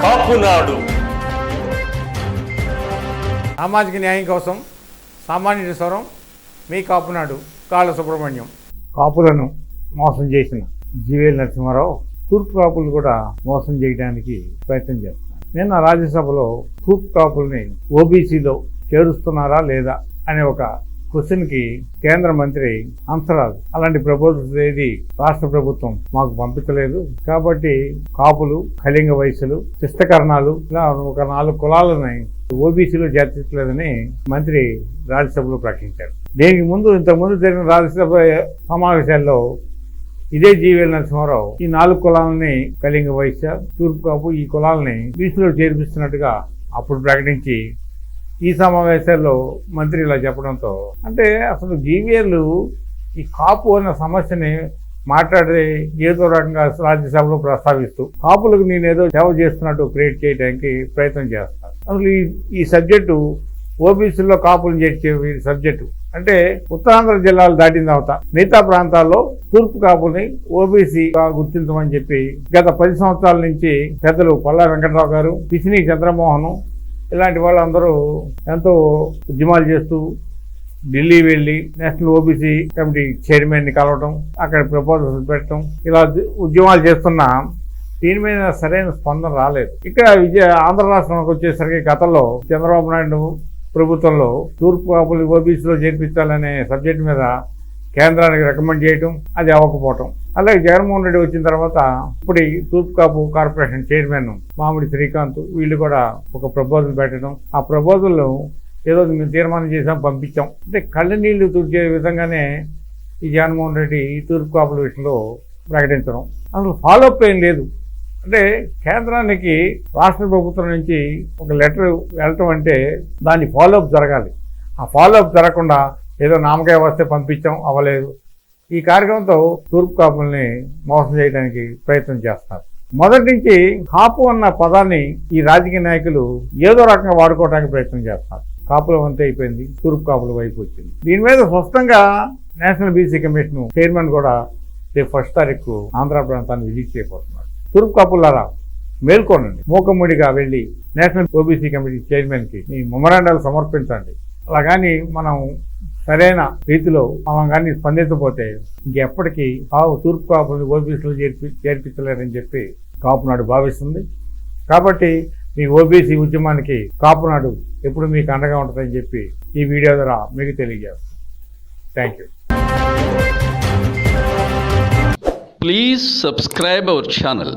కాపునాడు. సామాజిక న్యాయం కోసం సామాన్యుడి స్వరం మీ కాపునాడు. కాళ్ళ సుబ్రహ్మణ్యం. కాపులను మోసం చేసిన జీవేల్ నరసింహారావు తూర్పు కాపులు కూడా మోసం చేయడానికి ప్రయత్నం చేస్తున్నారు. నిన్న రాజ్యసభలో తూర్పు కాపుల్ని ఓబీసీలో చేరుస్తున్నారా లేదా అనే ఒక క్వశ్చన్కి కేంద్ర మంత్రి హంసరాజ్ అలాంటి ప్రపోజల్స్ ఏది రాష్ట్ర ప్రభుత్వం మాకు పంపించలేదు, కాబట్టి కాపులు, కళింగ వయసులు, శిష్టకరణాలు ఇలా ఒక 4 కులాలని ఓబీసీలో చేర్చలేదని మంత్రి రాజ్యసభలో ప్రకటించారు. దీనికి ముందు ఇంతకుముందు జరిగిన రాజ్యసభ సమావేశాల్లో ఇదే జీవేల్ నరసింహారావు ఈ 4 కులాలని కళింగ వైశ్య, తూర్పు కాపు ఈ కులాలని బీసీలో చేర్పిస్తున్నట్టుగా అప్పుడు ప్రకటించి ఈ సమావేశాల్లో మంత్రి ఇలా చెప్పడంతో అంటే అసలు జీవీఎల్ ఈ కాపు అన్న సమస్యని మాట్లాడే ఏదో రకంగా రాజ్యసభలో ప్రస్తావిస్తూ కాపులకు నేనేదో సేవ చేస్తున్నట్టు క్రియేట్ చేయడానికి ప్రయత్నం చేస్తాను. అసలు ఈ సబ్జెక్టు ఓబీసీలో కాపులు చేర్చే సబ్జెక్టు అంటే ఉత్తరాంధ్ర జిల్లాలు దాటిన తర్వాత మిగతా ప్రాంతాల్లో తూర్పు కాపుల్ని ఓబీసీగా గుర్తించమని చెప్పి గత 10 సంవత్సరాల నుంచి పెద్దలు పల్లా వెంకటరావు గారు, పిసిని చంద్రమోహన్ ఇలాంటి వాళ్ళందరూ ఎంతో ఉద్యమాలు చేస్తూ ఢిల్లీ వెళ్ళి నేషనల్ ఓబీసీ కమిటీ చైర్మన్ని కలవటం, అక్కడ ప్రపోజల్స్ పెట్టడం, ఇలా ఉద్యమాలు చేస్తున్నా దీని మీద సరైన స్పందన రాలేదు. ఇక్కడ ఆంధ్ర రాష్ట్రానికి వచ్చేసరికి గతంలో చంద్రబాబు నాయుడు ప్రభుత్వంలో తూర్పు కాపులు ఓబీసీలో చేర్పించాలనే సబ్జెక్ట్ మీద కేంద్రానికి రికమెండ్ చేయటం, అది అవ్వకపోవటం. అలాగే జగన్మోహన్ రెడ్డి వచ్చిన తర్వాత ఇప్పుడు తూర్పు కాపు కార్పొరేషన్ చైర్మన్ మామిడి శ్రీకాంత్ వీళ్ళు కూడా ఒక ప్రపోజల్ పెట్టడం, ఆ ప్రపోజల్ ఏదో మేము తీర్మానం చేసాం, పంపించాం. అంటే కళ్ళ నీళ్లు తుడిచే విధంగానే ఈ జగన్మోహన్ రెడ్డి ఈ తూర్పు కాపుల విషయంలో ప్రకటించడం, అసలు ఫాలోఅప్ ఏం లేదు. అంటే కేంద్రానికి రాష్ట్ర ప్రభుత్వం నుంచి ఒక లెటర్ వెళ్ళటం అంటే దాని ఫాలోఅప్ జరగాలి. ఆ ఫాలోఅప్ జరగకుండా ఏదో నామకాయ వస్తే పంపించాం, అవ్వలేదు. ఈ కార్యక్రమంతో తూర్పు కాపుల్ని మోసం చేయడానికి ప్రయత్నం చేస్తారు. మొదటి నుంచి కాపు అన్న పదాన్ని ఈ రాజకీయ నాయకులు ఏదో రకంగా వాడుకోవడానికి ప్రయత్నం చేస్తారు. కాపుల వంతే అయిపోయింది, తూర్పు కాపుల వైపు వచ్చింది. దీని మీద స్పష్టంగా నేషనల్ బీసీ కమిషన్ చైర్మన్ కూడా రేపు 1వ తారీఖు ఆంధ్ర ప్రాంతాన్ని విజిట్ చేయబోతున్నారు. తూర్పు కాపులారా మేల్కోనండి, మూకమ్మడిగా వెళ్ళి నేషనల్ ఓబీసీ కమిటీ చైర్మన్కి మీ మెమరాండాలు సమర్పించండి. అలాగని మనం సరైన రీతిలో మనం కానీ స్పందించకపోతే ఇంకెప్పటికీ తూర్పు కాపుని ఓబీసీలో చేర్పించలేరని చెప్పి కాపునాడు భావిస్తుంది. కాబట్టి మీ ఓబీసీ ఉద్యమానికి కాపునాడు ఎప్పుడు మీకు అండగా ఉంటుందని చెప్పి ఈ వీడియో ద్వారా మీకు తెలియజేస్తాం. Thank you. Please subscribe our channel.